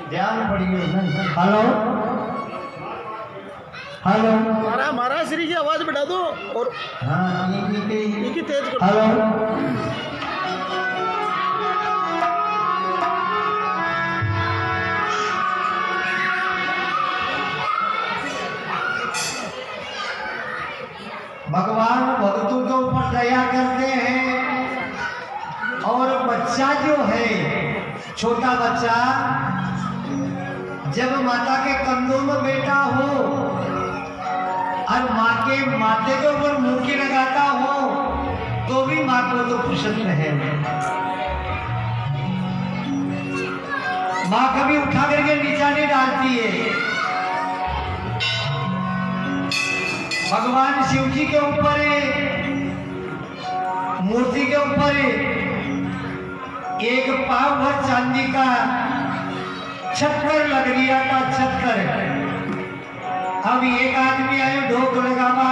ध्यान पड़िए। Hello hello महाराज श्री की आवाज बढ़ा दो और हाँ इनकी तेज करो। हेलो भगवान भक्तों के ऊपर दया करते हैं और बच्चा जो है छोटा बच्चा जब माता के कंधों में बैठा हो और माँ के माथे के ऊपर मुंह लगाता हो तो भी माँ को तो प्रसन्न है। माँ कभी उठा करके नीचा नहीं डालती है। भगवान शिव जी के ऊपर मूर्ति के ऊपर एक पाव भर चांदी का छक्कर लग रिया था। छक्कर अब एक आदमी आए ढोक लगावा,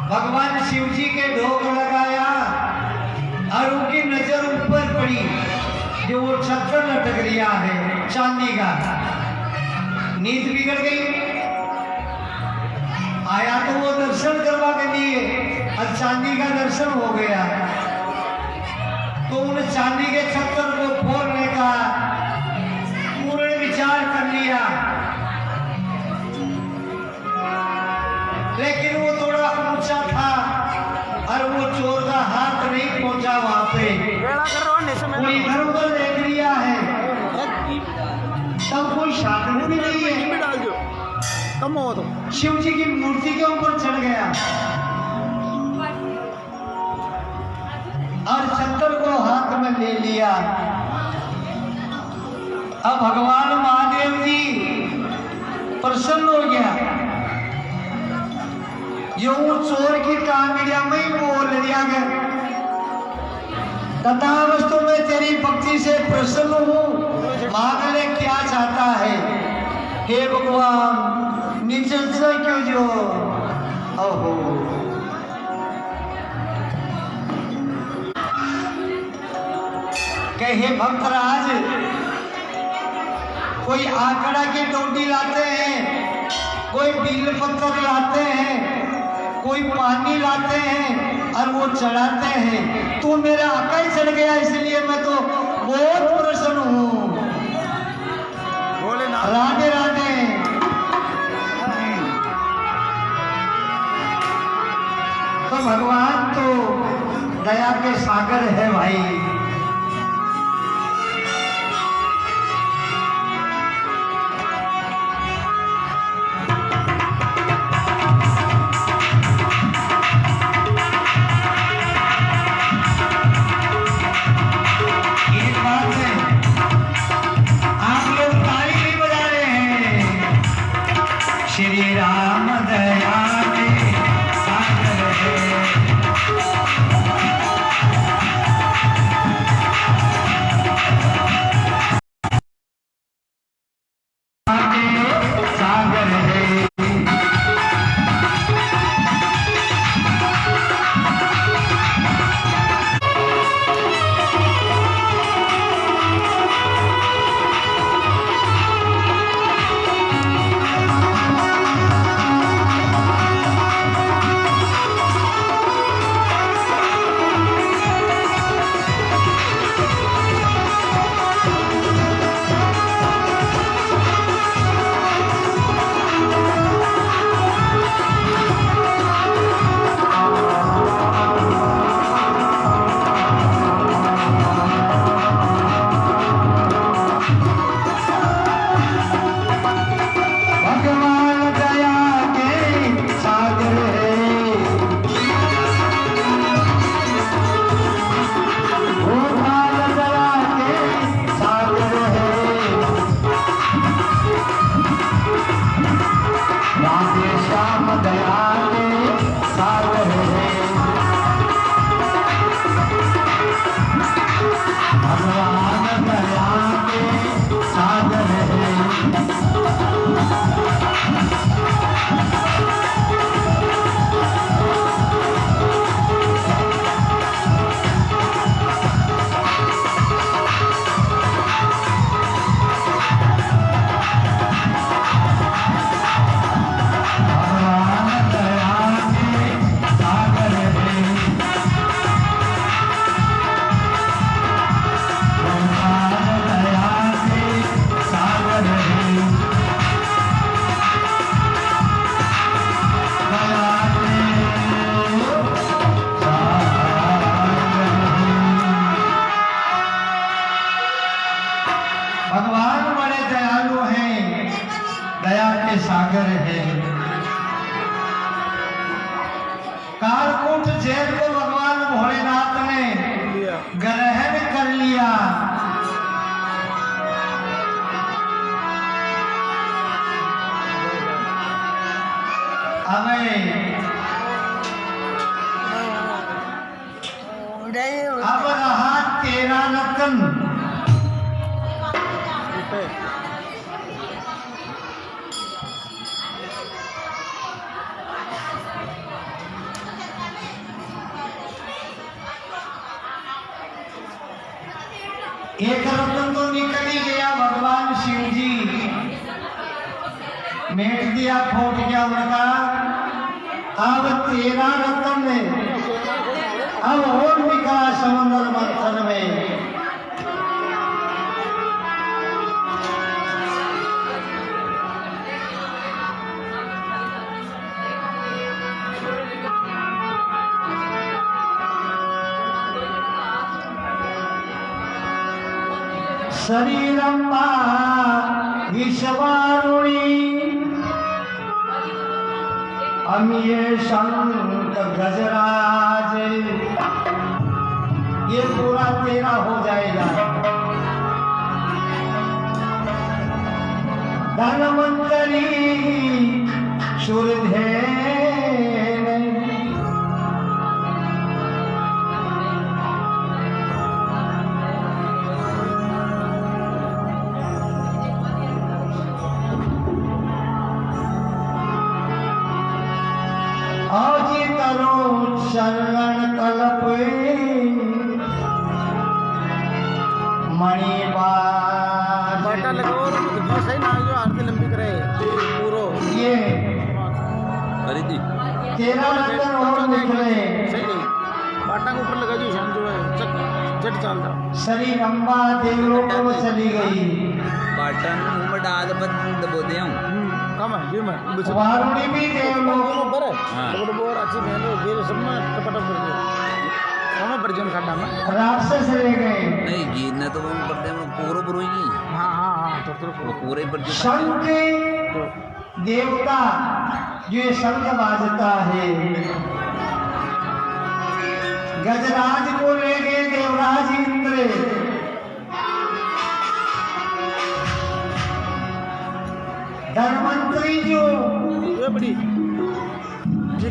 भगवान शिव जी के ढोक लगाया और उनकी नजर ऊपर पड़ी जो वो छक्कर लटक रिया है चांदी का। नींद बिगड़ गई। आया तो वो दर्शन करवा के लिए और चांदी का दर्शन हो गया तो उन चांदी के छक्कर को फोड़ने का पूर्ण विचार कर लिया, लेकिन वो थोड़ा ऊंचा था और वो चोर का हाथ नहीं पहुंचा वहां पे। कोई इधर उधर देख लिया है तब कोई शांति भी नहीं है। कम हो तो शिव जी की मूर्ति के ऊपर चढ़ गया और छत्तर को हाथ में ले लिया। अब भगवान महादेव जी प्रसन्न हो गया। जो चोर की कांगड़िया में ही बोल दिया गया, तथा वस्तु में तेरी भक्ति से प्रसन्न हूँ, मांग ले क्या चाहता है। हे भगवान नीचे से क्यों जो ओहो कहे भक्तराज कोई आंकड़ा की डोडी लाते हैं, कोई बील पत्थर लाते हैं, कोई पानी लाते हैं और वो चढ़ाते हैं। तू मेरा आका ही चढ़ गया इसलिए मैं तो बहुत प्रसन्न हूँ। राधे राधे। तो भगवान तो दया के सागर है भाई। श्री राम दया के सागर है। सागर है। भगवान बड़े दयालु हैं, दया के सागर हैं। कालकूट जेल को भगवान भोलेनाथ ने लिया ग्रहण कर लिया। अब रहा तेरा रतन। रुपए एक रतन तो निकल ही गया, भगवान शिव जी मेट दिया, फूट गया उनका। अब तेरा रतन अब और निकला समंदर मंथन में। शरीरम्बा विश्वारुणी अमीय शंख गजराज। ये पूरा तेरा हो जाएगा। धनवंतरी शूरधेन आजी करो शरण कल्प मणिबाज। बाटा लगाओ कितना सही ना जो आरती लंबी करे पूरो ये अरे जी तेरा रतन और निकले। सही नहीं बाटा के ऊपर लगा जो शाम जो है चट चलता शरीर अम्बा देवलोक में चली गई। बटन मुंह में डाल दबो दे हूं कम है जी मैं वारुणी भी देवलोक ऊपर है हाँ। तो बहुत अच्छी मेहनत ये सब में टपटप कर दिया हमें परिजन खड्डा में राक्षस रह गए। नहीं गिरना तो वो बड़े में पूरो बुरोगी हाँ हाँ हाँ तो वो पूरे पर जो शंख देवता जो ये शंख बाजता है, गजराज को ले गए देवराज इंद्र। धनवंतरी जो ये बड़ी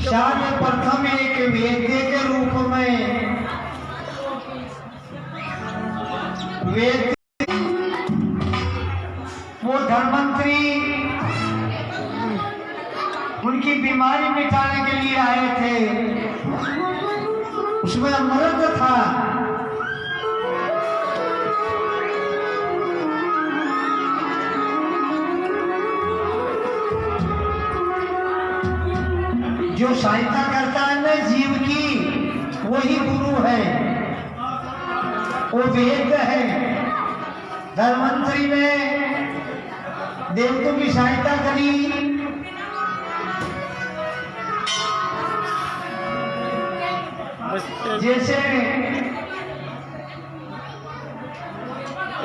शायद प्रथम एक वेद्य के रूप में वेद्य वो धनवंतरी उनकी बीमारी मिटाने के लिए आए थे। उसमें अमृत था। जो सहायता करता है ना जीव की, वही गुरु है, वो वेद है। धनवंतरी ने देवताओं की सहायता करी। जैसे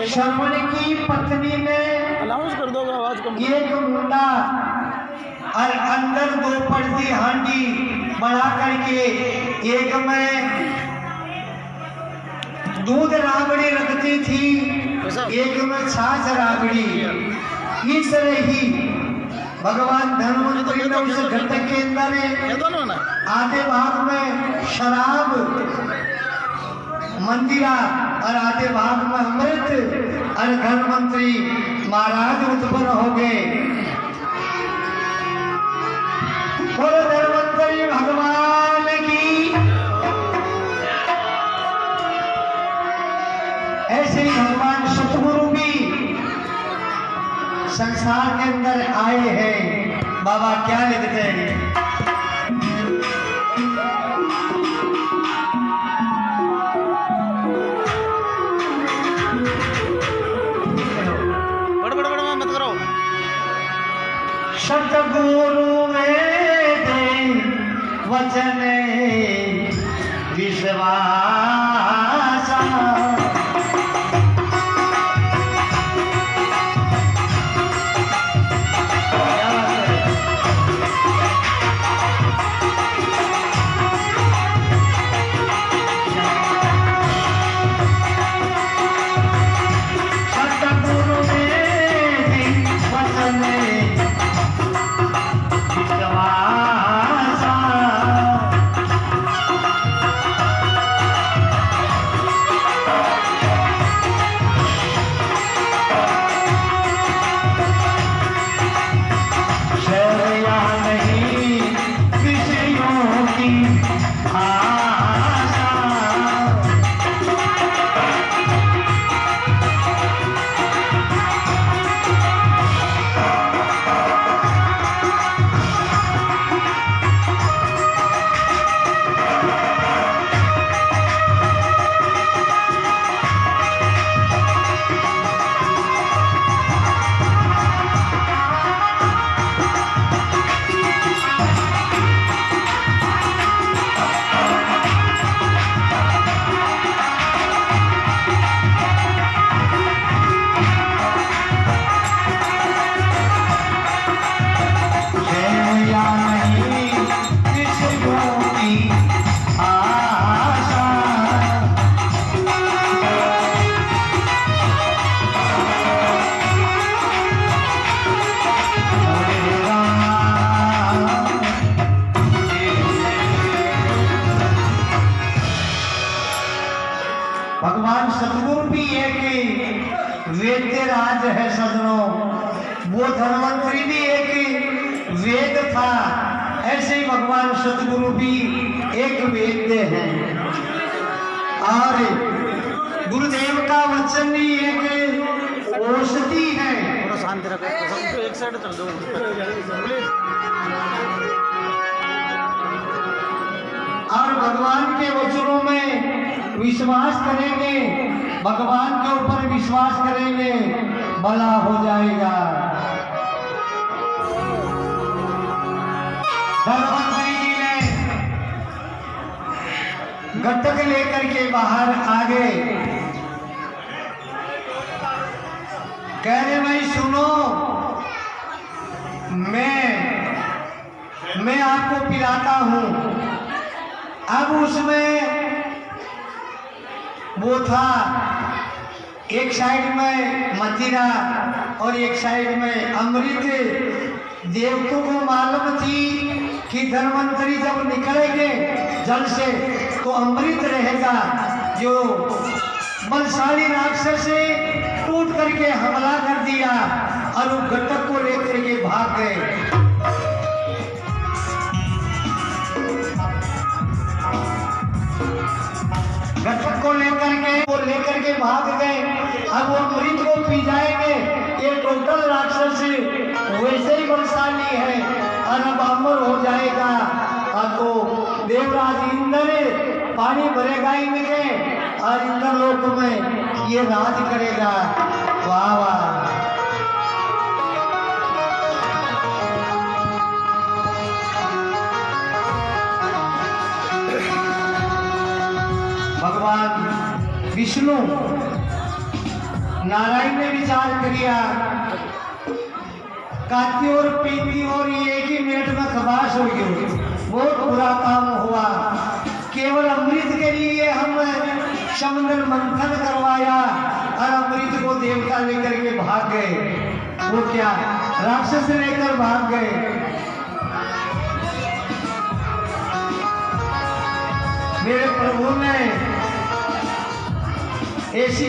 श्रवण की पत्नी में अलाउंस कर दो आवाज कम एक मुंडा और अंदर दो पर्दी हांडी बढ़ा करके एक में दूध राबड़ी रखती थी, एक में छाछ राबड़ी। इस तरह ही भगवान धनवंतरी ने उस घट के अंदर ये दोनों ना आधे भाग में शराब मंदिरा और आधे भाग में अमृत और धनवंतरी महाराज उत्पन्न हो गए। बोलो धनवंतरी भगवान की। ऐसे ही भगवान सतगुरु भी संसार के अंदर आए हैं। बाबा क्या लिखते हैं? बड़ा मत करो सतगुरु वेदे वचन विश्वास वेद्य राज है सजनों। वो धन्वंतरी भी एक वेद था, ऐसे ही भगवान सतगुरु भी एक वेद्य हैं। और गुरुदेव का वचन भी एक औषधि है। थोड़ा शांति रखो, सबको एक साइड चल दो प्लीज। और भगवान के वचनों में विश्वास करेंगे, भगवान के ऊपर विश्वास करेंगे, भला हो जाएगा। धन्वंतरी जी ने घटक लेकर के बाहर आ गए, कह रहे भाई सुनो, मैं आपको पिलाता हूं। अब उसमें वो था, एक साइड में मदिरा और एक साइड में अमृत। देवताओं को मालूम थी कि धन्वंतरी जब निकलेंगे जल से तो अमृत रहेगा। जो बलशाली राक्षस से टूट करके हमला कर दिया और वो घटक को लेकर के भाग गए। घटक को लेकर के भाग गए। अब वो अमृत को पी जाएंगे। ये टोटल राक्षस वैसे ही बलशाली है और अब अमर हो जाएगा। तो देवराज इंद्र पानी भरेगा इनके और इंद्रलोक में ये राज करेगा। वाह वाह। भगवान विष्णु नारायण ने विचार किया, काती और पीती और एक ही मिनट में खबास हो गई। बहुत बुरा काम हुआ। केवल अमृत के लिए हम समुद्र मंथन करवाया और अमृत को देवता लेकर के भाग गए। वो क्या, राक्षस लेकर भाग गए। मेरे प्रभु ने ऐसी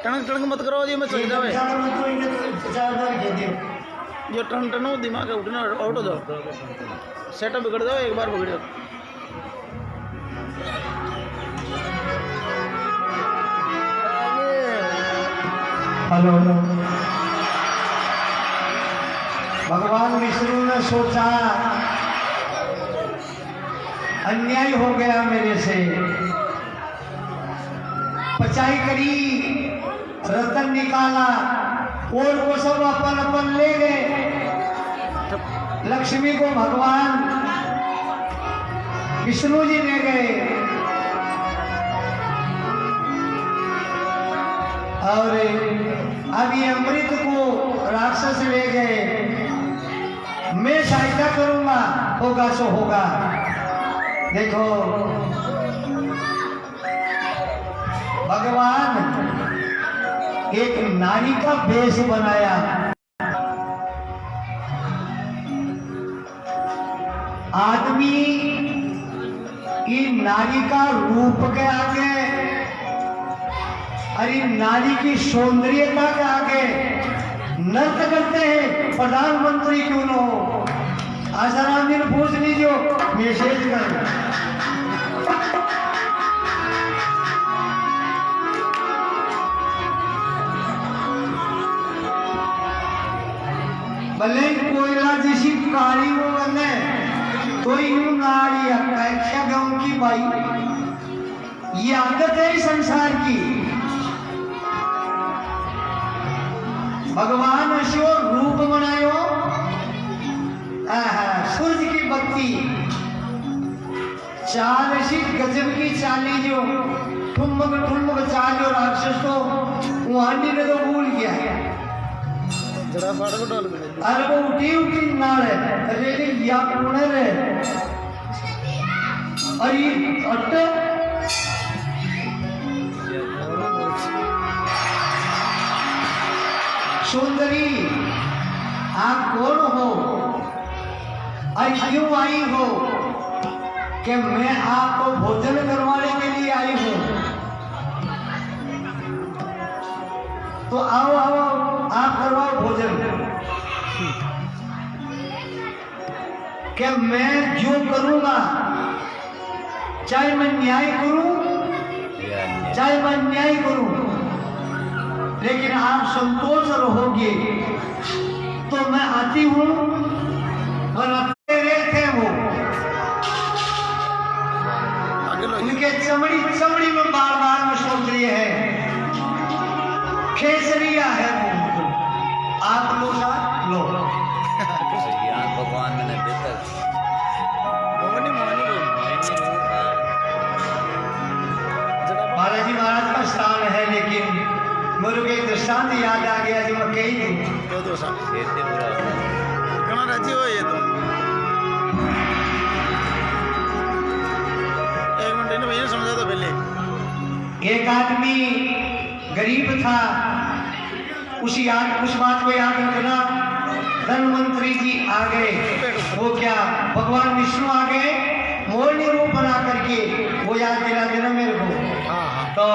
टंग मत करो जी, मैं चल जावे जो टन हो दिमाग है उठना आउट हो जाओ। सेटअप बिगड़ जाओ, एक बार बिगड़ जाओ। हेलो। भगवान विष्णु ने सोचा अन्याय हो गया मेरे से, पचाई करी, रतन निकाला और वो सब अपन अपन ले गए। लक्ष्मी को भगवान विष्णु जी ले गए और अब ये अमृत को राक्षस ले गए। मैं सहायता करूंगा, होगा सो होगा। देखो भगवान एक नारी का वेश बनाया। आदमी की नारी का रूप के आगे, अरे नारी की सौंदर्यता के आगे नृत्य करते हैं। प्रधानमंत्री क्यों न हो, आसाराम जी ने पूछ लीजिए, मैसेज कर। भले कोयला जैसी काली वो बने तो यूं नारी अपेक्षा गाँव की बाई, ये आदत है संसार की। भगवान अशो रूप बनायो, सूर्य की बत्ती, चाल ऐसी गजब की चाली जो ठुमक चाल जो राक्षस को वहां ने तो भूल गया। जरा फाड़ को डाल दे। अरे वो उठी नाले अरे या पुणे रे अरे अट्टे सुंदरी आप कौन हो और क्यों आई हो? कि मैं आपको भोजन करवाने के लिए आई हूं। तो आओ आओ आप करवाओ भोजन। क्या मैं जो करूंगा, चाहे मैं न्याय करूं चाहे मैं अन्याय करूं, लेकिन आप संतोष रहोगे तो मैं आती हूं। वरना तेरे थे वो, आगे लो। उनके चमड़ी चमड़ी में बार बार में सोच रही है, खेसरिया है वो। आप लो साथ लो। यहाँ भगवान ने बेहतर मोहनी मोहनी बालाजी महाराज का स्थान है, लेकिन मेरे को एक दृष्टांत याद आ गया जो मैं कही दूं। तो दो साल खेती पूरा होता है। कहाँ राजी हो ये तो। एक मिनट इन्हें भैया समझा था पहले। एक आदमी गरीब था, उस बात को याद रखना। धनवंतरी जी आ गए, वो क्या भगवान विष्णु आ गए मोरनी रूप बना करके, वो याद दिला देना मेरे को। हाँ हाँ तो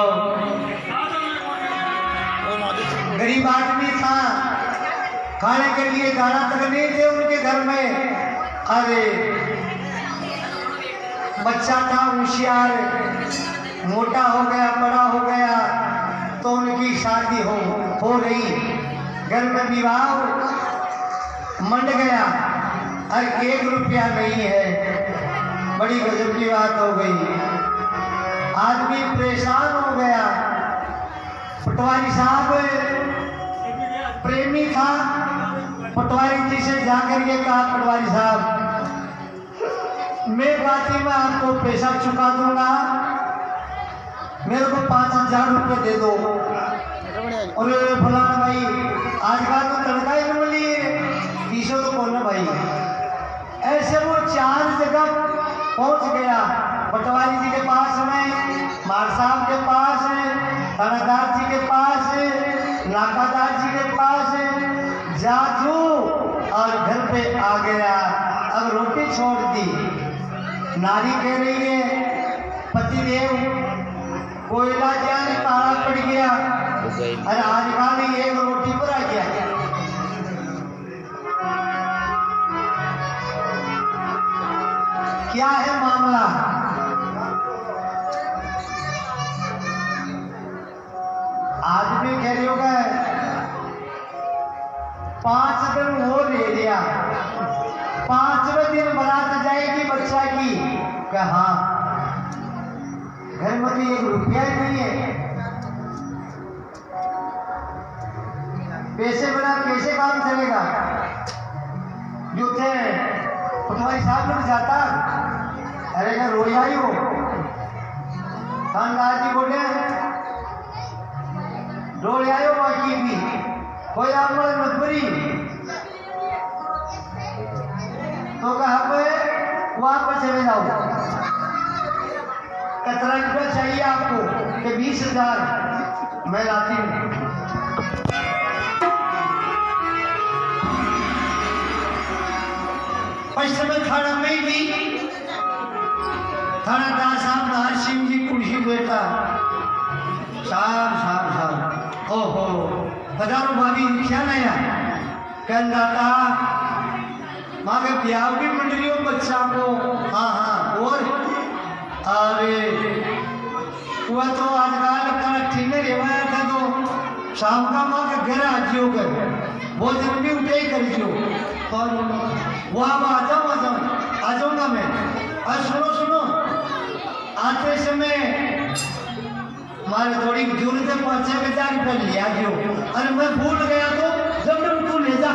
वो महादेव गरीब आदमी था, खाने के लिए दाना तक नहीं थे उनके घर में। अरे बच्चा था होशियार, मोटा हो गया, बड़ा हो गया, तो उनकी शादी हो रही, घर में विवाह मंड गया और 1 रुपया नहीं है। बड़ी गजब की बात हो गई। आदमी परेशान हो गया। पटवारी साहब प्रेमी था, पटवारी जी से जाकर ये कहा, पटवारी साहब मैं बाती में आपको पैसा चुका दूंगा, मेरे को 5,000 रुपये दे दो। और फलाना भाई आज का तो तड़का ही न मिली, 20 तो कौन ना भाई। ऐसे वो 4 जगह पहुंच गया, पटवारी जी के पास में, मार साहब के पास है, थानादार जी के पास है, नाकादार जी के पास है, जाजू और घर पे आ गया। अब रोटी छोड़ दी। नारी कह रही है, पतिदेव कोयला जान तारा पड़ गया, अरे आज खाली 1 रोटी पर आ गया। क्या है मामला? आदमी कह रही होगा 5 दिन वो ले लिया, 5वें दिन बारात जाएगी बच्चा की। क्या हाँ, घर में तो 1 रुपया ही नहीं है, पैसे बिना कैसे काम चलेगा? जो थे पटवारी साहब ने जाता, अरे क्या रोई आई हो? थानदार जी बोले रोई आयो बाकी भी कोई आमल मजबूरी, तो कहा वहां पर चले जाओ। कितना रुपया चाहिए आपको? कि 20,000 मैं लाती हूँ। पश्चिम थाना में भी थानादार साहब नार सिंह जी कुर्सी बैठा, साहब ओहो हजारों भाभी क्या नया कह जाता माँ के ब्याह भी मंडलियों बच्चा को। हाँ हाँ, और अरे वह तो आजकल का ठीने रेवाया था, तो शाम का माँ के घर आजियो कर भोजन भी उठे ही करियो। और वो अब आ जाऊंगा मैं। और सुनो आते समय हमारे थोड़ी जरूरत है, 5,000 रुपये लिया जो। अरे मैं भूल गया तो जब तू ले जा,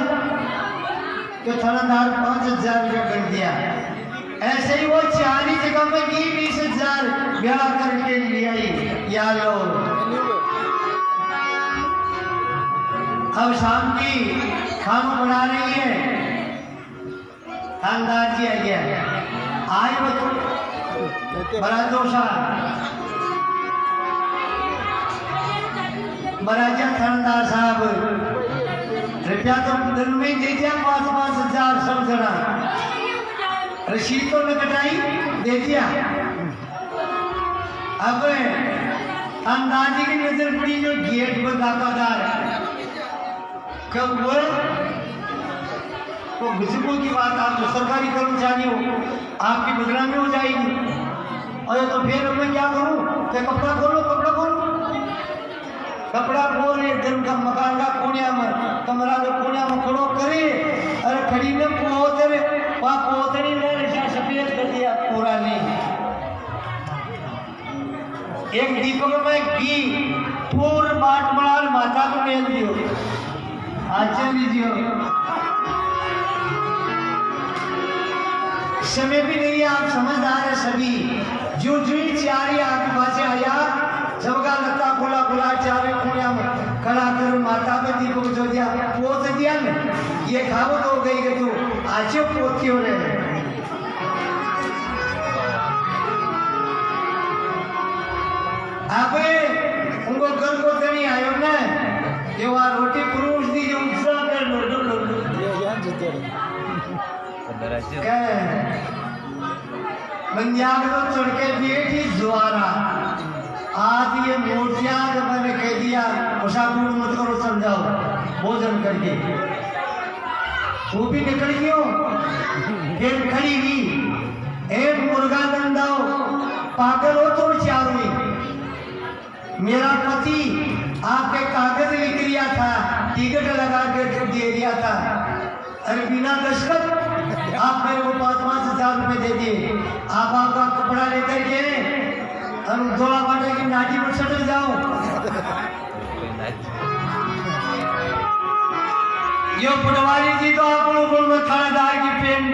तो थानादार 5,000 रुपये कर दिया। ऐसे ही वो 4 ही जगह में की 20,000 ब्याह करके ले आई। या लो अब शाम की खाना बना रही है, थानदार जी आ गया, आए बच्चों बड़ा जोशा महाराजा थानदार साहब रुपया तो दिन में दे दिया 5,000 सब जना, रसीद तो न कटाई दे दिया। अब थानदार जी की नजर पड़ी जो गेट पर दातादार कब हुआ तो बुजुर्गों की बात, आप जो सरकारी कर्मचारी हो आपकी बदनामी हो जाएगी। और तो फिर मैं क्या करूं? तो कपड़ा खोलो, कपड़ा खोलो, कपड़ा खोल एक दिन का मकान का कोनिया में कमरा के कोनिया में खड़ो करे। अरे खड़ी ने पोतरे वहाँ पोतरी ने ऐसा सफेद कर दिया पूरा नहीं। एक दीपक में घी पूर बाट बना माथा को मेल दियो, आचर लीजिए। समय भी नहीं है, आप समझदार है सभी। जो चारी आपके पास आया सबका लगता खुला खुला चारे खुलिया में खड़ा कर माता पे दीपक जो दिया पोत दिया ने ये खावत हो गई कि तू आज पोती हो रहे। आप उनको घर को तो नहीं आयो ना ये वहाँ रोटी पुरुष दी जो उत्साह कर लो मंजाग तो चढ़ के बेटी द्वारा आज ये मूर्तियां जब मैंने कह दिया मुसाफिर मत करो, समझाओ भोजन करके वो भी निकल गयो। फिर खड़ी हुई एक मुर्गा दंडाओ, पागल हो तो चारों ही। मेरा पति आपके कागज लिख लिया था, टिकट लगा के दे दिया था, अरे बिना दस्तखत आप मेरे को 5,000 रुपए दे दिए। आप आपका कपड़ा लेकर के हम थोड़ा बाटे की नाटी पर सटल जाओ। यो पटवारी जी तो आप लोगों में थानेदार की पेंट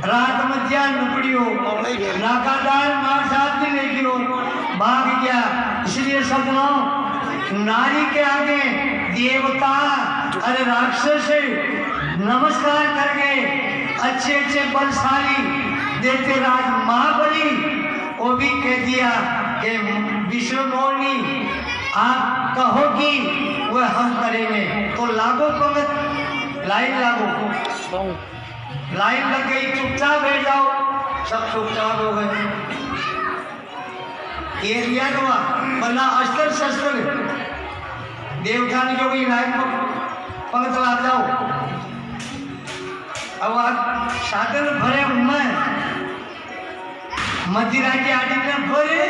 रात में ध्यान नुपड़ी हो, नाकादार मार साहब भी लेगी हो, भाग गया। इसलिए सज्जनों, नारी के आगे देवता अरे राक्षस नमस्कार करके अच्छे अच्छे बलशाली देते राज महाबली वो भी कह दिया कि विष्णु मोहिनी आप कहोगी वह हम करेंगे। तो लागो पंगत, लाइन लागो, लाइन लग गई, चुपचाप बैठ जाओ, सब चुपचाप हो गए। एरिया का बना अस्त्र शस्त्र देवता ने जो भी लाइन पंगत ला जाओ। अब आप साधन भरे उनमें मदिरा की आटी में भरे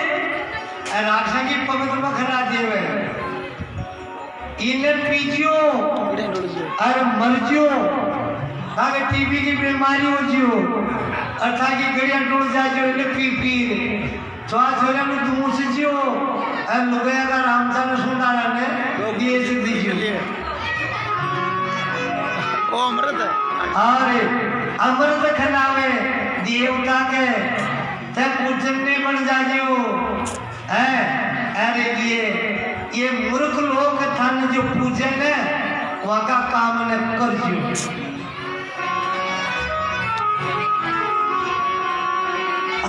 राक्षा की पंगत में खड़ा दिए इन्हें पीजियो अरे मर्जियो ताकि टीबी की बीमारी हो जियो अर्थात की गड़िया टूट जाए इन्हें पी पी स्वास्थ्य हो जाए दूर से जियो अरे लुगया का रामचंद्र सुंदरा ने दिए से दीजिए वो अमृत है। अरे अमृत खिलावे देवता के तब पूजने बन जाइयो है। अरे ये मूर्ख लोग थाने जो पूजन है वहाँ का काम न कर जियो।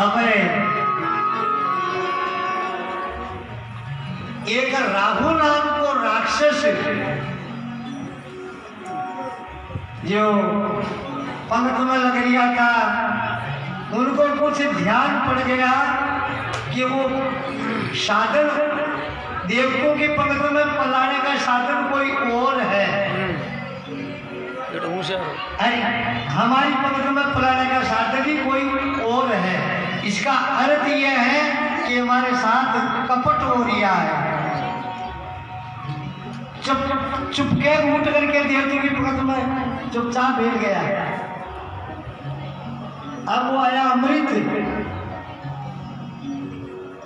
अबे एक राहु नाम को राक्षस जो पंख में लग गया था, उनको कुछ ध्यान पड़ गया कि वो साधन देवकों के पंख में पलाने का साधन कोई और है। अरे हमारी पंख में पलाने का साधन ही कोई और है। इसका अर्थ यह है कि हमारे साथ कपट हो रहा है। चुपके उठ करके देवताओं की भगत में चुपचाप बैठ गया। अब वो आया अमृत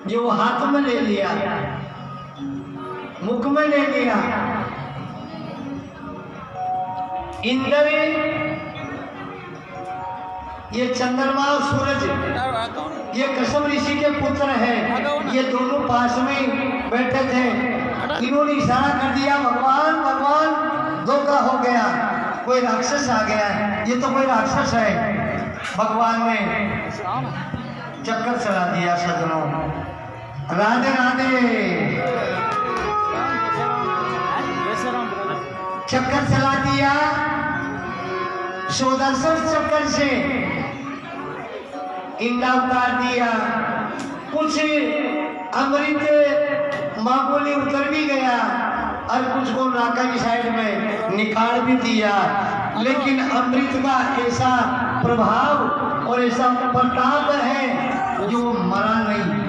जो वो हाथ में ले लिया, मुख में ले लिया। इंद्र ये चंद्रमा और सूरज ये कसम ऋषि के पुत्र हैं। ये दोनों पास में बैठे थे। इन्होंने इशारा कर दिया भगवान भगवान धोखा हो गया, कोई राक्षस आ गया है। ये तो कोई राक्षस है। भगवान ने चक्कर चला दिया। सज्जनों राधे राधे, चक्कर चला दिया। सुदर्शन चक्कर से इंडा उतार दिया। कुछ अमृत मामूली उतर भी गया। और कुछ को नाका की साइड में निकाल भी दिया, लेकिन अमृत का ऐसा प्रभाव और ऐसा प्रताप है जो मरा नहीं।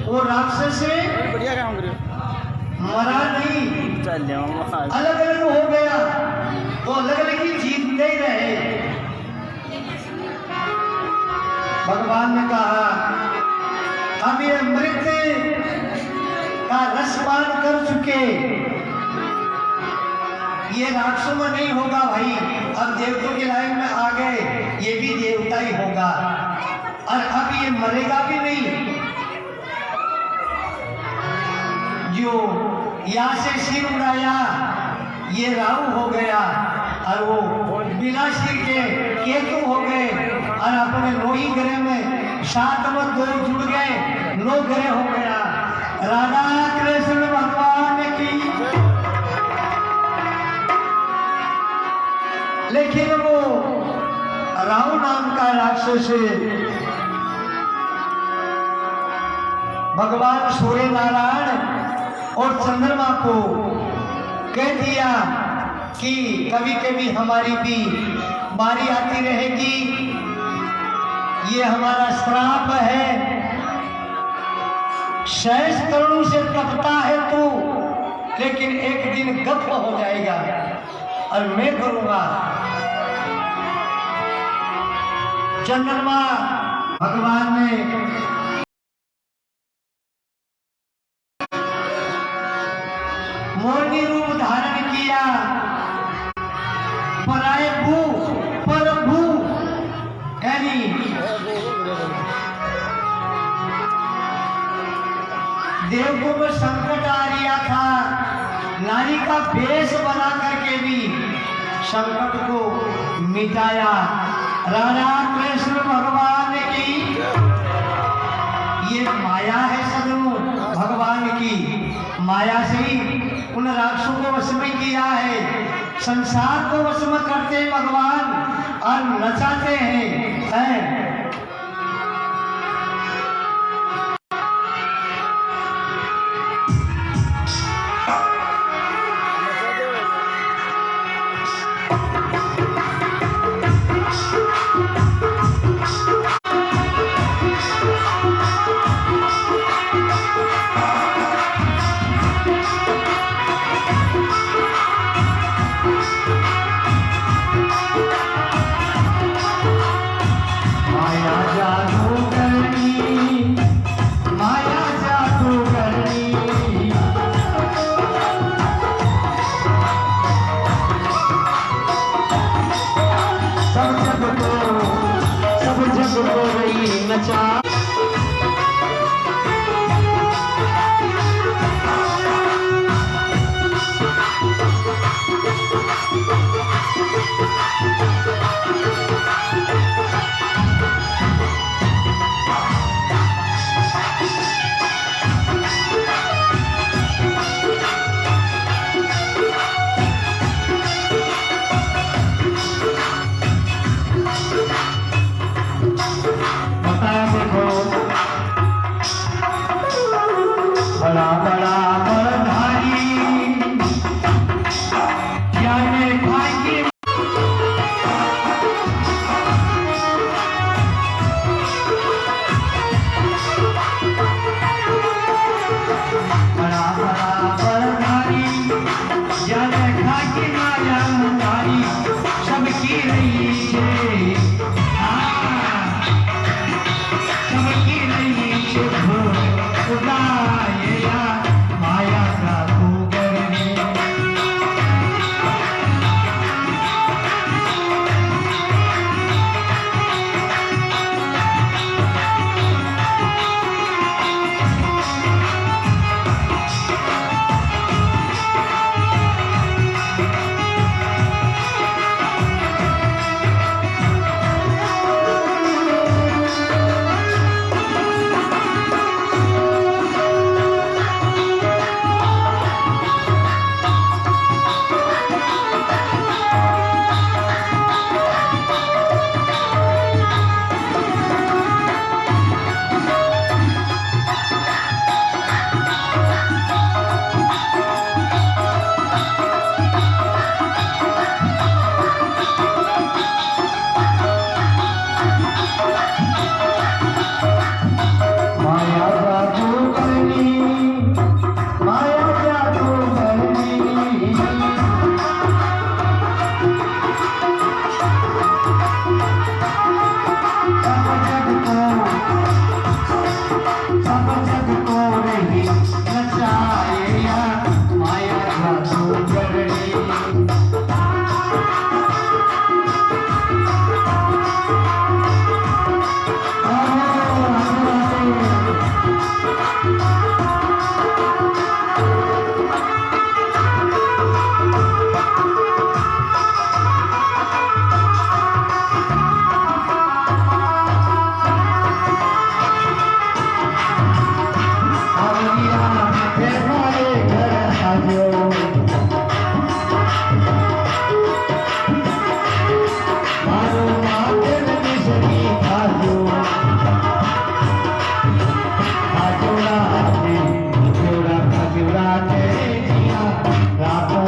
वो राक्षस से बढ़िया काम करियो मरा नहीं, चल जाओ अलग अलग हो गया, तो अलग अलग ही जीतते ही रहे। भगवान ने कहा हम ये अमृत का रसपान कर चुके, ये राक्षसों में नहीं होगा भाई, अब देवताओं की लाइन में आ गए, ये भी देवता ही होगा, और अब ये मरेगा भी नहीं। जो यहाँ से सिर उड़ाया ये राहु हो गया, और वो बिना सिर के केतु हो गए, और अपने 9 ही ग्रह में 7 में 2 जुड़ गए, 9 ग्रह हो गया। राधा कृष्ण भगवान की। लेकिन वो राहु नाम का राक्षस भगवान सूर्य नारायण और चंद्रमा को कह दिया कि कभी कभी हमारी भी बारी आती रहेगी, ये हमारा श्राप है, शेष करुणों से तपता है तू, लेकिन एक दिन गप हो जाएगा और मैं करूंगा। चंद्रमा भगवान ने मोरनी रूप धारण किया, पराए भू पर भू, यानी देवों में संकट आ रहा था, नारी का भेष बना करके भी संकट को मिटाया। राधा कृष्ण भगवान की। ये माया है सदगुरु भगवान की, माया से ही उन राक्षसों को वश में किया है, संसार को वश में करते हैं भगवान और नचाते हैं। बड़ा बड़ा बधाई जाने भाई बड़ा बड़ा बधाई जाने भाई माया मुरारी सबकी रही है, सबकी रही है खुदा माया खाजो मारो माथे मिसरी खाजो खाजोड़ा दे जोड़ा खजोड़ा दे जिया रातों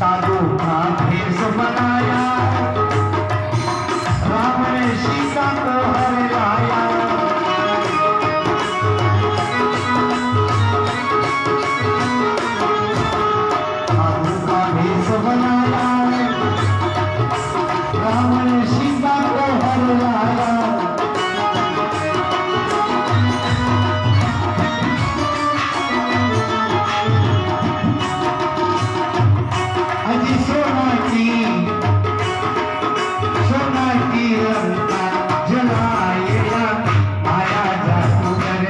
साधु का भेष बनाया राम ने सीता को हर लाया साधु का भेष बनाया राम ने सीता को हर लाया सोना की लंका जलाएगा आया जादूगर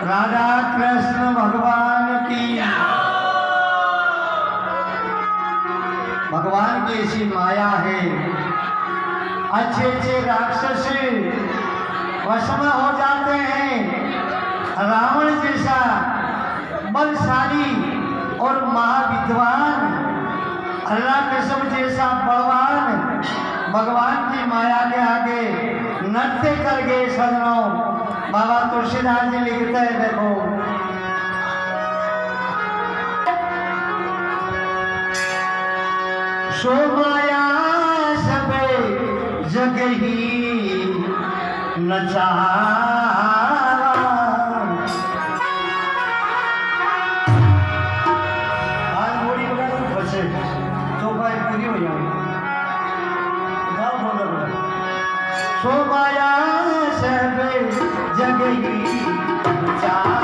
राधा कृष्ण भगवान की भगवान की ऐसी माया है। अच्छे अच्छे राक्षस वश में हो जाते हैं। रावण जैसा बलशाली और महाविद्वान, अल्लाह कसम जैसा बलवान भगवान की माया के आगे नृत्य कर गए सजनों। बाबा तुलसीदास जी लिखते हैं, देखो सो माया सबे जग ही नचारा। आज मोड़ी बगा तू बचे तो भाई पूरी हो जाए। गाओ बोलो बोलो। सो माया सबे जग ही नचारा।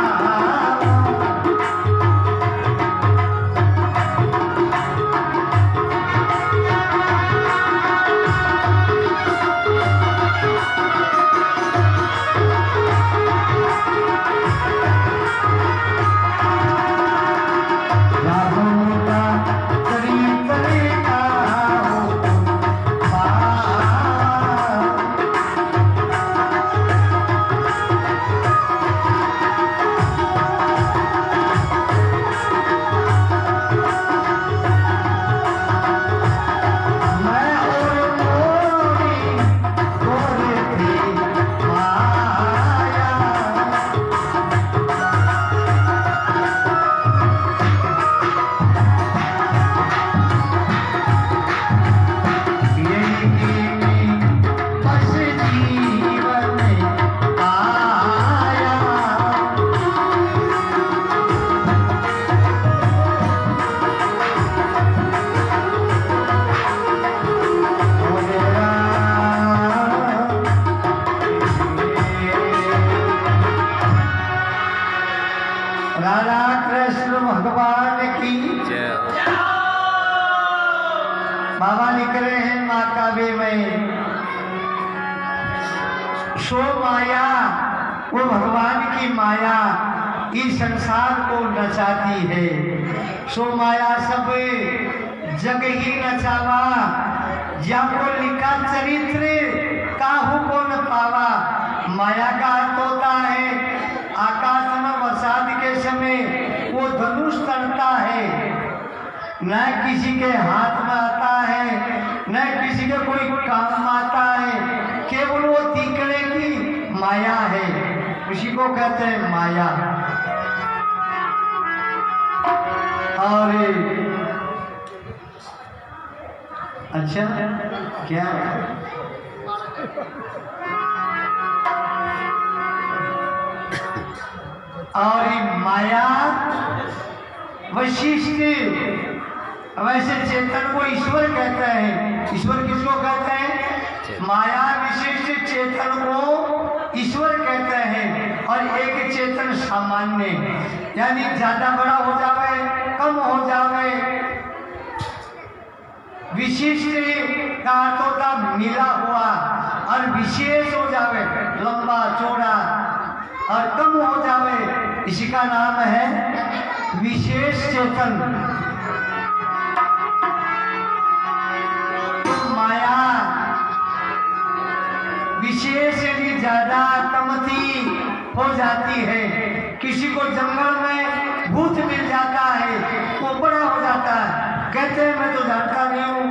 राधा कृष्ण भगवान की बाबा लिख रहे हैं माँ काव्य में, सो माया वो भगवान की माया इस संसार को नचाती है। सो माया सब जग ही नचावा, जब को लिखा चरित्र काहू को न पावा। माया का अर्थ होता है आकाश में बरसात के समय वो धनुष तड़ता है, न किसी के हाथ में आता है, न किसी के कोई काम आता है, केवल वो तीकड़े की माया है, उसी को कहते हैं माया। और अच्छा क्या और माया वशिष्ठ, वैसे चेतन को ईश्वर कहते हैं। ईश्वर किसको कहते हैं? माया विशिष्ट चेतन को ईश्वर कहते हैं। और एक चेतन सामान्य, यानी ज्यादा बड़ा हो जावे, कम हो जावे। विशिष्ट का अर्थ होता मिला हुआ, और विशेष हो जावे, लंबा चौड़ा, और कम हो जावे, इसी का नाम है विशेष चेतन। तो माया विशेष यदि ज्यादा कमती हो जाती है, किसी को जंगल में भूत मिल जाता है, वो बड़ा हो जाता है, कहते हैं मैं तो जानता नहीं हूँ,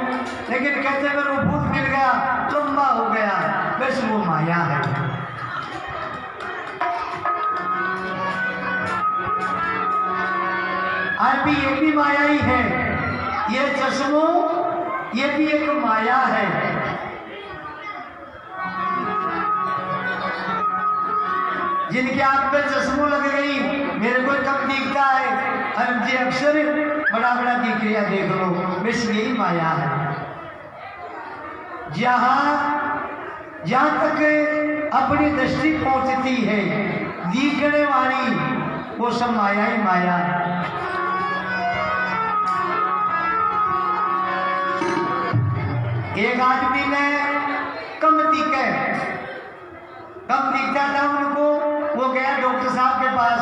लेकिन कहते हैं वो भूत मिल गया, लंबा हो गया, बस वो माया है। आज भी ये भी माया ही है, ये चश्मों ये भी एक माया है। जिनके आंख पे चश्मों लग गई, मेरे को कम दिखता है, और मुझे अक्सर बड़ा बड़ा दिख रहा, देख लो, बस यही माया है। जहाँ तक अपनी दृष्टि पहुंचती है दिखने वाली, वो सब माया ही माया है। एक आदमी ने कम दिखता था उनको, वो गया डॉक्टर साहब के पास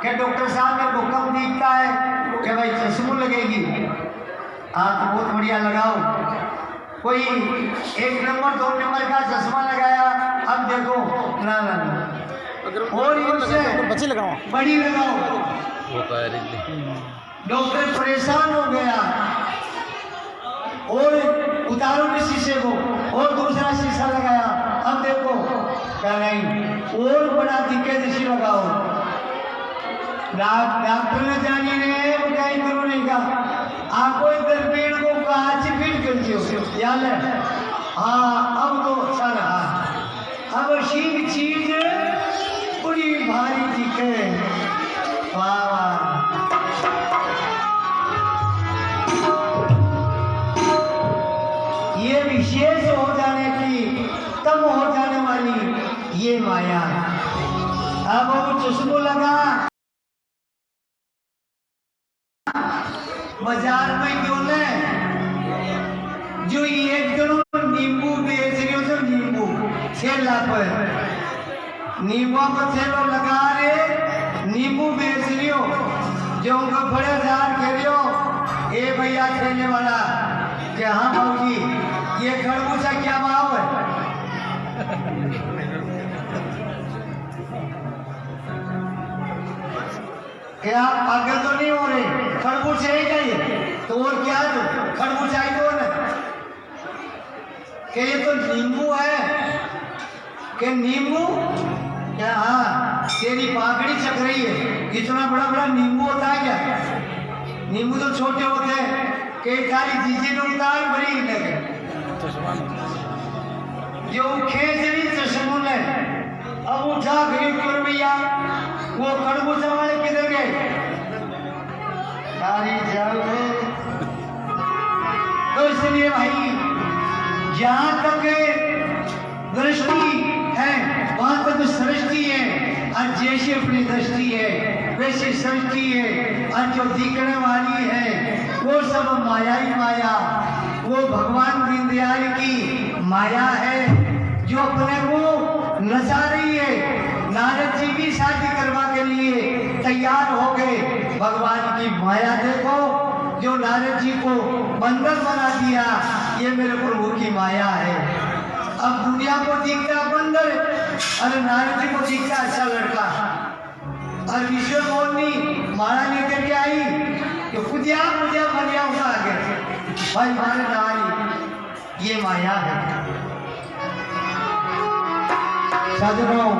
कि डॉक्टर साहब मेरे को कम दिखता है, कि भाई चश्मों लगेगी। आप तो बहुत बढ़िया लगाओ, कोई 1 नंबर 2 नंबर का चश्मा लगाया, अब देखो ना ना ना अगर और इनसे बच्चे लगाओ बड़ी लगाओ। वो कह रही थी डॉक्टर परेशान हो गया और उतारो भी शीशे को और दूसरा शीशा लगाया। अब देखो क्या नहीं और बड़ा दिक्कत इसी लगाओ। डॉक्टर ने जानी रे क्या करो नहीं का आपको दरपेड़ को कांच फिट कर दियो याद है। हाँ अब तो अच्छा रहा। अब शीख चीज बड़ी भारी दिक्कत। वाह वाह ये विशेष हो जाने की कम हो जाने वाली ये माया। अब वो चश्मो लगा बाजार में क्यों ने जो एक जनो नींबू बेच रहे हो तो नींबू ठेला पर नींबू को ठेलो लगा रहे नींबू बेच रही हो जो उनको बड़े हजार कह रहे हो ए भैया ठेले वाला कि हाँ भाजी ये खरबूजा क्या भाव है। क्या पागल तो नहीं हो रहे खरबूजा ही चाहिए तो और क्या तो खरबूजा ही तो ना कि ये तो नींबू है कि नींबू क्या। हाँ तेरी पागड़ी चक रही है इतना बड़ा बड़ा नींबू होता है क्या। नींबू तो छोटे होते हैं कि खाली जीजी ने उतार बड़ी लगे जो खेत रही चश्मों ने अब उठा गई क्यों भैया वो खरबूजा वाले किधर गए सारी जाओ। तो इसलिए भाई जहां तक दृष्टि है वहां तक सृष्टि है और जैसी अपनी दृष्टि है वैसी सृष्टि है और जो दिखने वाली है वो सब माया ही माया। वो भगवान दीनदयाल की माया है जो अपने को नचा रही है। नारद जी भी शादी करवा के लिए तैयार हो गए। भगवान की माया देखो जो नारद जी को बंदर बना दिया ये मेरे प्रभु की माया है। अब दुनिया को दिखता बंदर और नारद जी को दिखता अच्छा लड़का और विश्व मोहनी माला लेकर के आई तो खुदिया मुझे मरिया उठा आ गया भाई मारे नारी ये माया है। साधुओं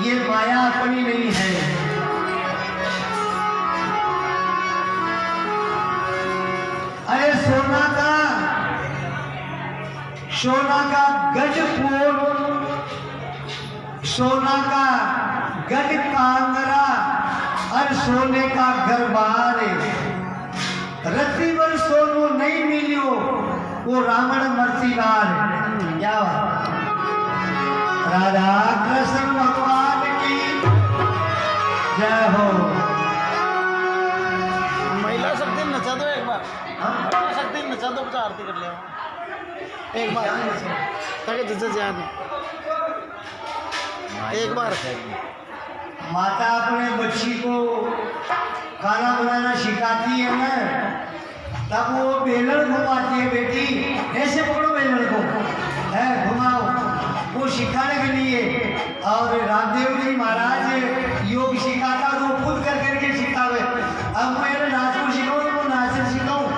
ये माया अपनी नहीं है। अरे सोना का गजपुर सोना का गज कांगरा और सोने का गरबार रत्ती वर सोनू नहीं मिलियो वो रावण मर्सीलाल। क्या राधा कृष्ण भगवान की जय हो। महिला शक्ति नचा दो एक बार। महिला शक्ति नचा दो बचा आरती कर ले एक बार ताकि तुझे याद एक बार। माता अपने बच्ची को खाना बनाना सिखाती है ना तब वो बेलन घुमाती है बेटी ऐसे पकड़ो बेलन को है घुमाओ वो सिखाने के लिए। और रामदेव जी महाराज योग सिखाता तो खुद कर करके सिखावे। अब मैं नाच को सिखाऊं तो नाच सिखाऊं।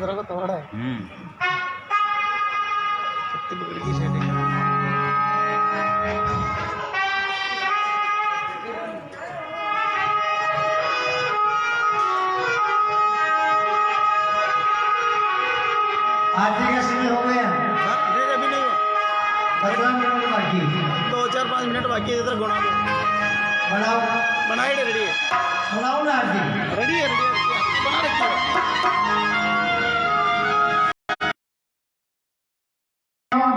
को तोड़ा है शक्ति बिगड़ की सेटिंग। आरती का समय हो गया। अभी नहीं हुआ 15 मिनट बाकी 2-4-5 मिनट बाकी है। इधर गुणा दो बनाओ बनाई रेडी है बनाओ ना आरती रेडी है बना रखी है।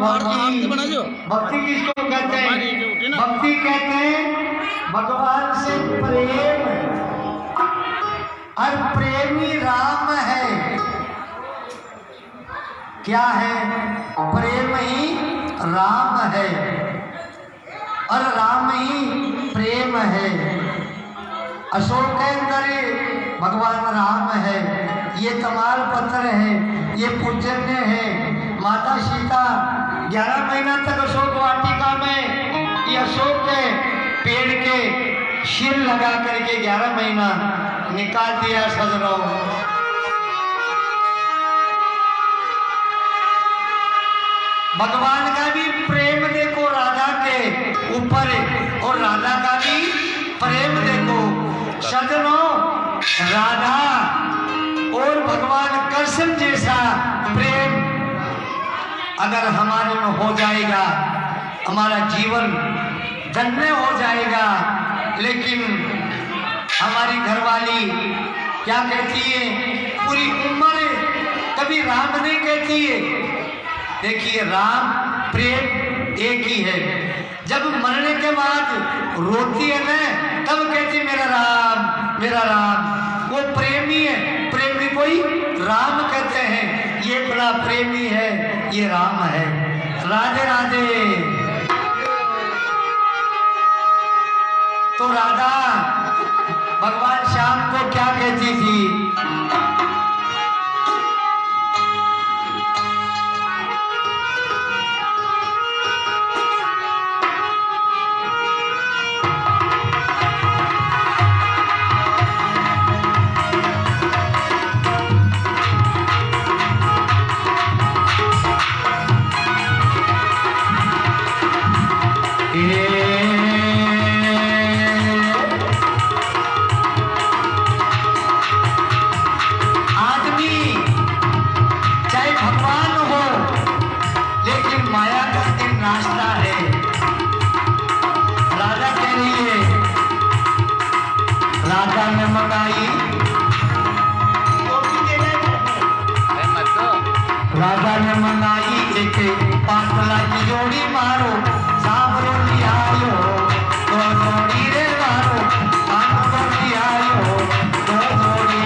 आरती बना जो भक्ति किसको कहते हैं। भक्ति कहते हैं भगवान से प्रेम और प्रेमी राम है। क्या है? प्रेम ही राम है और राम ही प्रेम है। अशोक के अंदर भगवान राम है, ये तमाल पत्थर है, ये पूजन्य है। माता सीता 11 महीना तक अशोक वाटिका में ये अशोक के पेड़ के शिर लगा करके 11 महीना निकाल दिया सजनों। भगवान का भी प्रेम देखो राधा के ऊपर और राधा का भी प्रेम देखो सजनों। राधा और भगवान कृष्ण जैसा प्रेम अगर हमारे में हो जाएगा, हमारा जीवन धन्य हो जाएगा। लेकिन हमारी घरवाली क्या कहती है? पूरी उम्र कभी राम नहीं कहती है। देखिए राम प्रेम एक ही है। जब मरने के बाद रोती है ना, तब कहती मेरा राम मेरा राम। वो प्रेमी है, प्रेमी कोई राम कहते हैं। ये बड़ा प्रेमी है, ये राम है। राधे राधे। तो राधा भगवान श्याम को क्या कहती थी? राजा ने मंगाई एक 5 लाख की जोड़ी मारो सांभरो लियायो दो जोड़ी रे मारो सांभरो लियायो दो जोड़ी।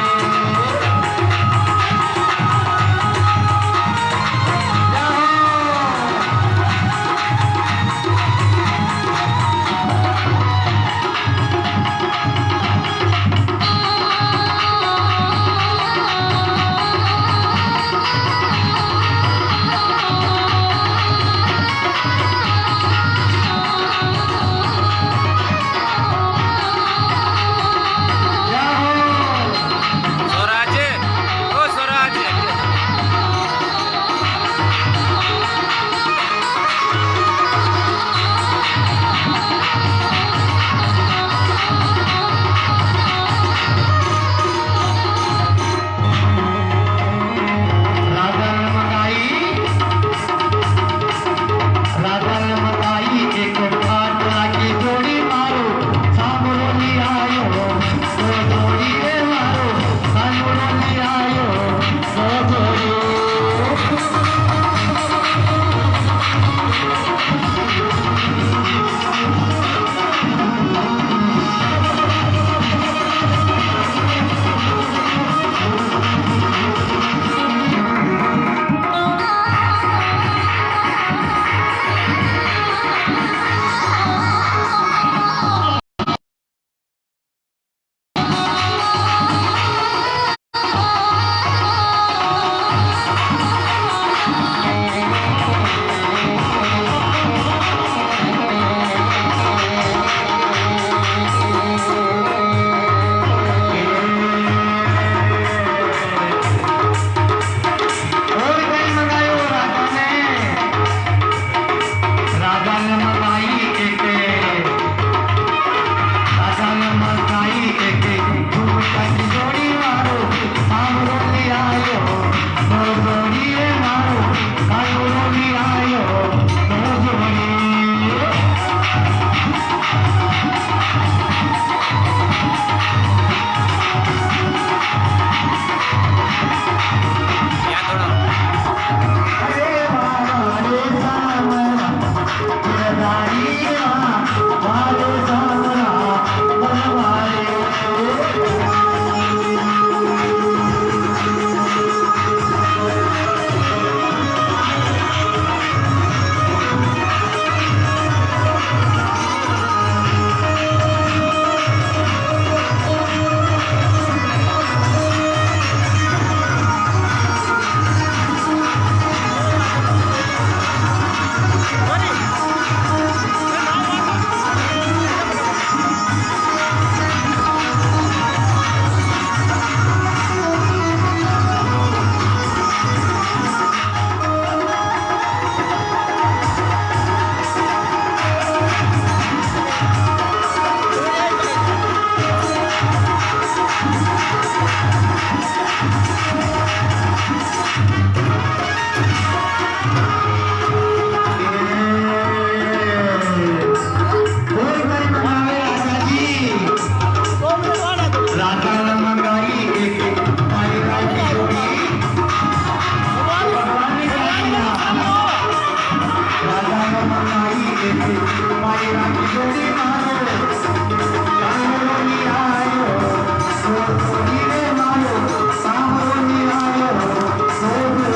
कोई नहीं बनावे राजा जी। राजा ने मंगाई एक माई रानी जोड़ी। भगवान ने क्या किया? राजा ने मंगाई एक माई रानी जोड़ी मारो सामरोनी आयो सोनी रे मारो सामरोनी आयो सोनी।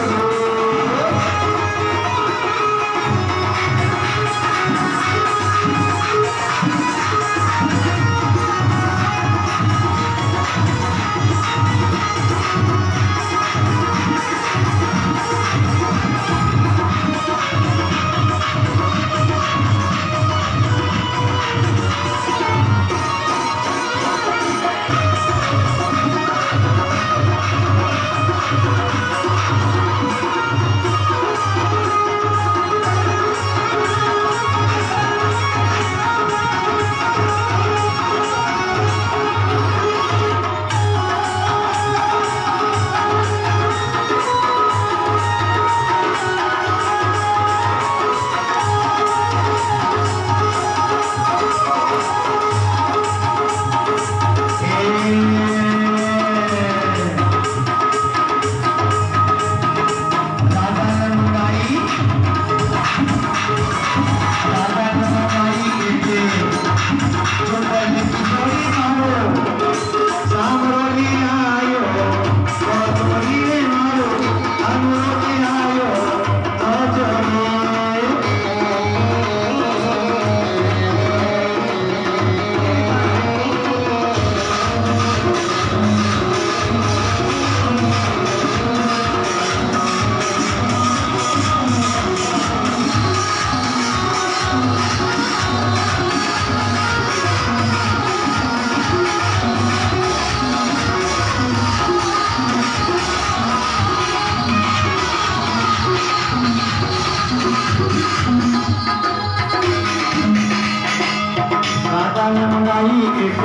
राजा ने मंगाई एक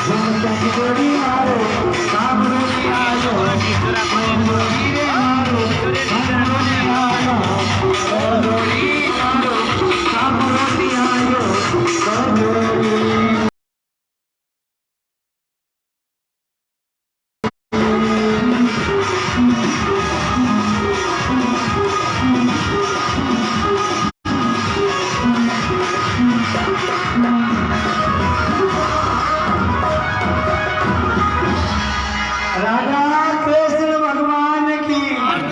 झुमके की जोड़ी मारो सामरोनी आयो सोनी रे मारो सामरोनी आयो सोनी मारो सामरोनी आयो सोनी। राजा कृष्ण भगवान की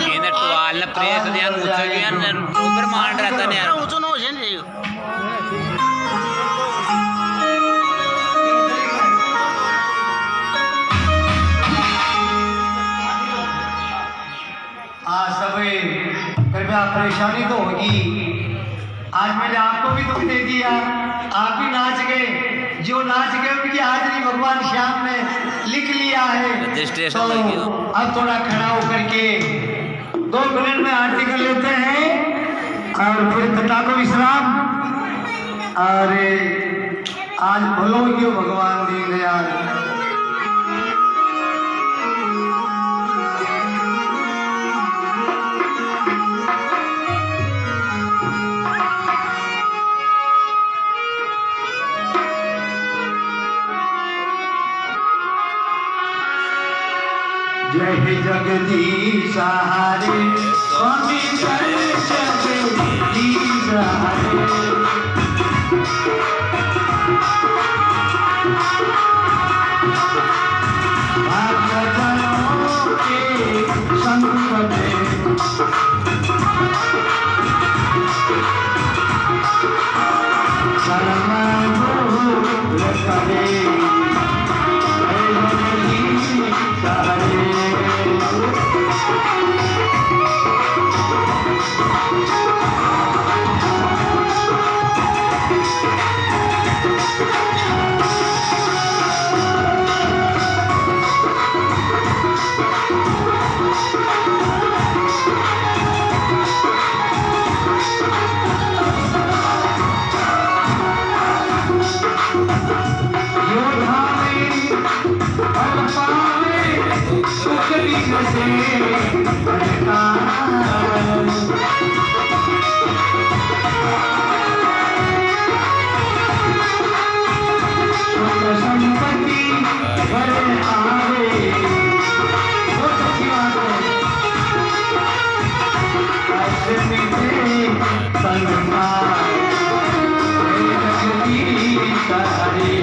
ਇਹਨੇ ਟਵਾਲ ਨੇ ਪ੍ਰੇਸ ਦੇ ਨੂੰ ਉੱਚ ਗਿਆ ਨੇ ਉਪਰ ਮਾਰ ਰਹਤਾ ਨੇ ਯਾਰ ऊंचो न होशेन रे सभी कृपया परेशानी तो होगी। आज मैंने आपको भी दुख दे दिया, आप भी नाच गए। जो नाच गए उनकी हाजिरी भगवान श्याम ने लिख लिया है। रजिस्ट्रेशन तो लगी हो। अब थोड़ा खड़ा होकर के 2 मिनट में आरती कर लेते हैं और फिर कथा को विश्राम। और आज भलो क्यों भगवान दीनदयाल। जय जगदीश हरे स्वामी जय जगदीश हरे। भक्तजनों के संकट सर्वभूत करे सुख भी से ऐसे मीठे संगमार जगदीश हरे।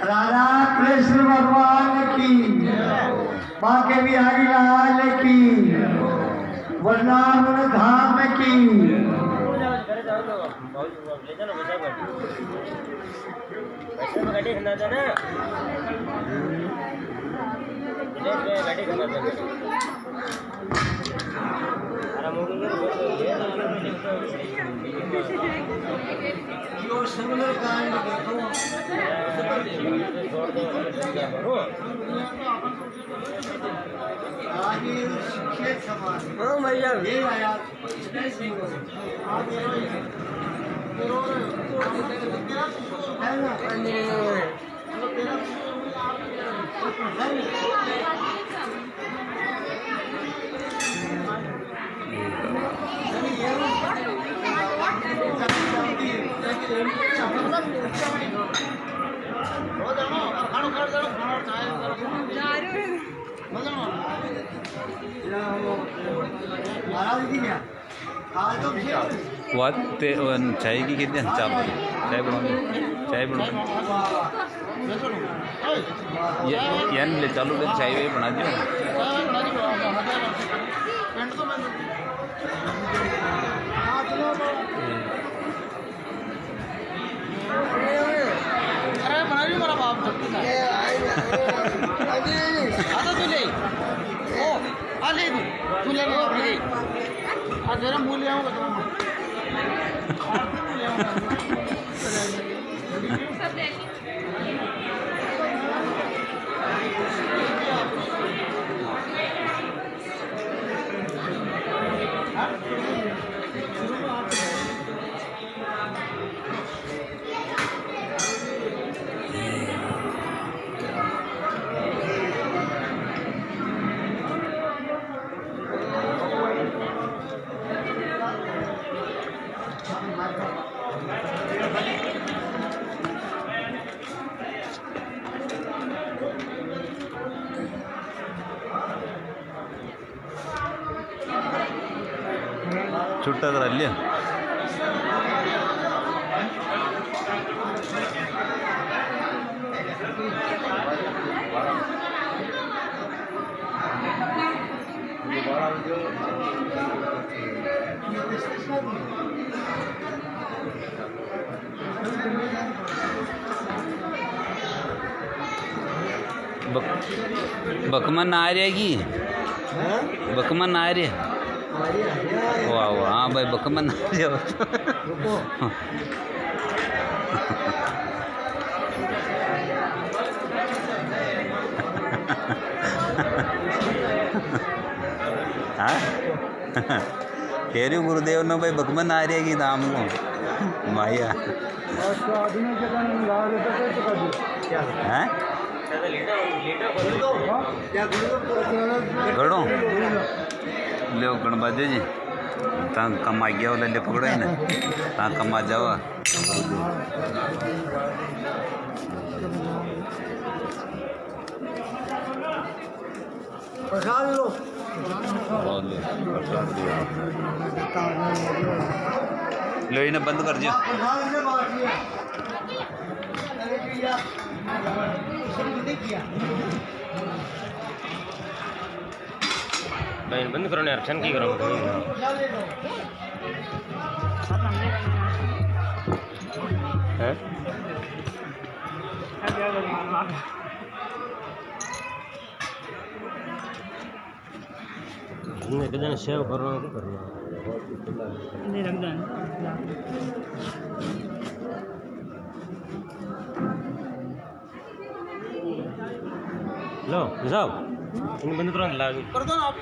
राधा कृष्ण भगवान की, बांके बिहारी लाल की, वृंदावन धाम की। चाय की कितने चार चाय बना चाय बना ये ले चालू कर चाय वे बना दियो अरे बना ली मेरा बाप आता तू ले ओ आ ले तू ले लो अपनी आ जरा मूल ले आऊंगा सब ले ചുട്ടതല്ലേ बकमन आ रहेगी बकमन आ रहे वाह वाह हाँ भाई बकमन आ रहे हाँ कह रही गुरुदेव ने भाई बकमन आ रहेगी नाम को माया हैं घड़ो ले गणबाजे जी ता कम आ गया वाला ले पकड़ो ही ना ता कम आ जाओ प्रसाद लो लो इन्हें बंद कर दिया भाई बंद करो यार शन की करो हैं मैं किधर सेव कर रहा हूँ नहीं रख दे लो साहब इन बंद करो कर दो ना आप